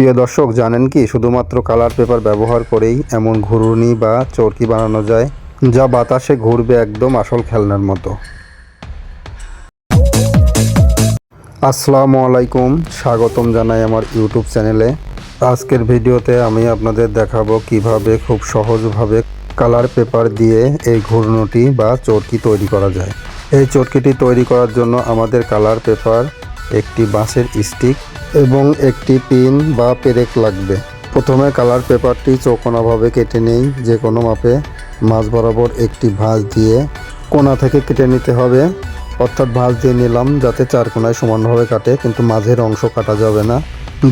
প্রিয় দর্শক, জানেন কি শুধুমাত্র কালার পেপার ব্যবহার করেই এমন ঘুরুনি বা চরকি বানানো যায় যা বাতাসে ঘুরবে একদম আসল খেলনার মতো। আসসালামু আলাইকুম, স্বাগতম জানাই আমার ইউটিউব চ্যানেলে। আজকের ভিডিওতে আমি আপনাদের দেখাবো কিভাবে খুব সহজভাবে কালার পেপার দিয়ে এই ঘূর্ণিটি বা চরকি তৈরি করা যায়। এই চরকিটি তৈরি করার জন্য আমাদের কালার পেপার, একটি বাঁশের স্টিক এবং একটি পিন বা পেরেক লাগবে। প্রথমে কালার পেপারটি চৌকোনাভাবে কেটে নেই, যে কোনো মাপে মাঝ বরাবর একটি ভাঁজ দিয়ে কোণা থেকে কেটে নিতে হবে। অর্থাৎ ভাঁজ দিয়ে নিলাম যাতে চার কোণায় সমানভাবে কাটে, কিন্তু মাঝের অংশ কাটা যাবে না।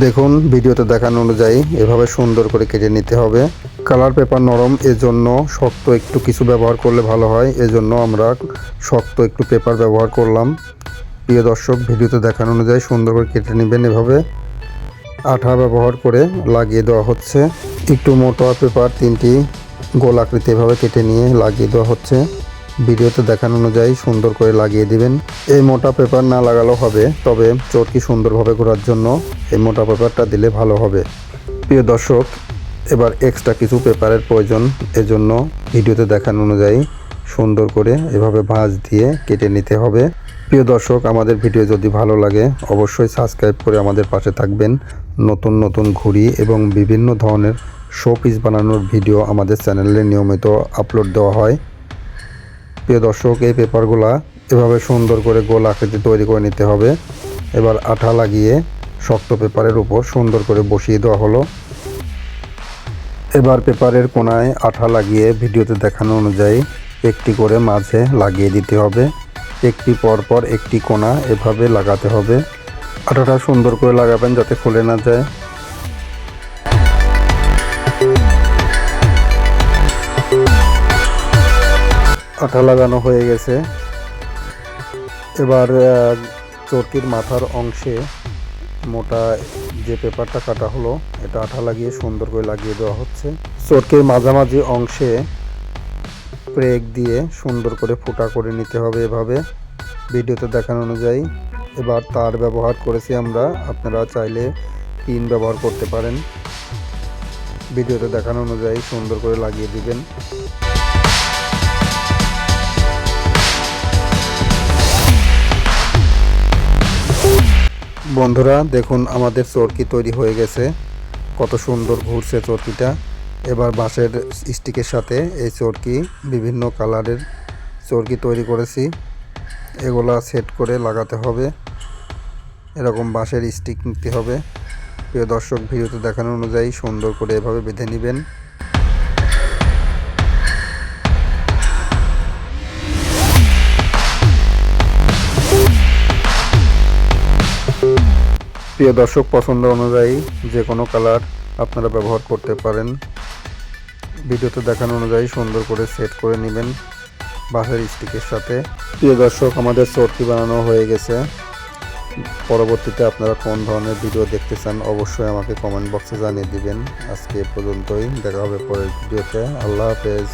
দেখুন ভিডিওতে দেখানো অনুযায়ী এভাবে সুন্দর করে কেটে নিতে হবে। কালার পেপার নরম, এজন্য শক্ত একটু কিছু ব্যবহার করলে ভালো হয়, এজন্য আমরা শক্ত একটু পেপার ব্যবহার করলাম। প্রিয় দর্শক, ভিডিওতে দেখানো অনুযায়ী সুন্দর করে কেটে নেবেন। এভাবে আঠা ব্যবহার করে লাগিয়ে দেওয়া হচ্ছে। একটু মোটা পেপার তিনটি গোল আকৃতি এভাবে কেটে নিয়ে লাগিয়ে দেওয়া হচ্ছে। ভিডিওতে দেখানো অনুযায়ী সুন্দর করে লাগিয়ে দিবেন। এই মোটা পেপার না লাগালেও হবে, তবে চরকি সুন্দরভাবে ঘোরার জন্য এই মোটা পেপারটা দিলে ভালো হবে। প্রিয় দর্শক, এবার এক্সট্রা কিছু পেপারের প্রয়োজন, এজন্য ভিডিওতে দেখানো অনুযায়ী সুন্দর করে এভাবে ভাঁজ দিয়ে কেটে নিতে হবে। প্রিয় দর্শক, আমাদের ভিডিও যদি ভালো লাগে অবশ্যই সাবস্ক্রাইব করে আমাদের পাশে থাকবেন। নতুন নতুন ঘুড়ি এবং বিভিন্ন ধরনের শো পিস বানানোর ভিডিও আমাদের চ্যানেলে নিয়মিত আপলোড দেওয়া হয়। প্রিয় দর্শক, এই পেপারগুলা এভাবে সুন্দর করে গোল আকৃতি তৈরি করে নিতে হবে। এবার আঠা লাগিয়ে শক্ত পেপারের উপর সুন্দর করে বসিয়ে দেওয়া হলো। এবার পেপারের কোণায় আঠা লাগিয়ে ভিডিওতে দেখানো অনুযায়ী একটি করে মাঝে লাগিয়ে দিতে হবে। একটি পরপর একটি কোণা এভাবে লাগাতে হবে। আঠাটা সুন্দর করে লাগাবেন যাতে খুলে না যায়। আঠা লাগানো হয়ে গেছে। এবার চরকির মাথার অংশে মোটা যে পেপারটা কাটা হলো এটা আঠা লাগিয়ে সুন্দর করে লাগিয়ে দেওয়া হচ্ছে। চরকির মাঝামাঝি অংশে পেরেক দিয়ে সুন্দর করে ফুটা করে নিতে হবে এভাবে ভিডিওতে দেখানো অনুযায়ী। এবার তার ব্যবহার করেছি আমরা, আপনারা চাইলে পিন ব্যবহার করতে পারেন। ভিডিওতে দেখানো অনুযায়ী সুন্দর করে লাগিয়ে দিবেন। বন্ধুরা দেখুন, আমাদের চরকি তৈরি হয়ে গেছে। কত সুন্দর ঘুরছে চরকিটা। এবার বাঁশের স্টিকের সাথে এই চরকি, বিভিন্ন কালারের চরকি তৈরি করেছি, এগুলা সেট করে লাগাতে হবে। এরকম বাঁশের স্টিক নিতে হবে। প্রিয় দর্শক, ভিডিওতে দেখানো অনুযায়ী সুন্দর করে এভাবে বেঁধে নেবেন। প্রিয় দর্শক, পছন্দ অনুযায়ী যে কোনো কালার আপনারা ব্যবহার করতে পারেন। ভিডিওতে দেখানো অনুযায়ী সুন্দর করে সেট করে নেবেন বাঁশের স্টিকের সাথে। প্রিয় দর্শক, আমাদের চরকি বানানো হয়ে গেছে। পরবর্তীতে আপনারা কোন ধরনের ভিডিও দেখতে চান অবশ্যই আমাকে কমেন্ট বক্সে জানিয়ে দিবেন। আজকে এ পর্যন্তই, দেখা হবে পরের ভিডিওতে। আল্লাহ হাফেজ।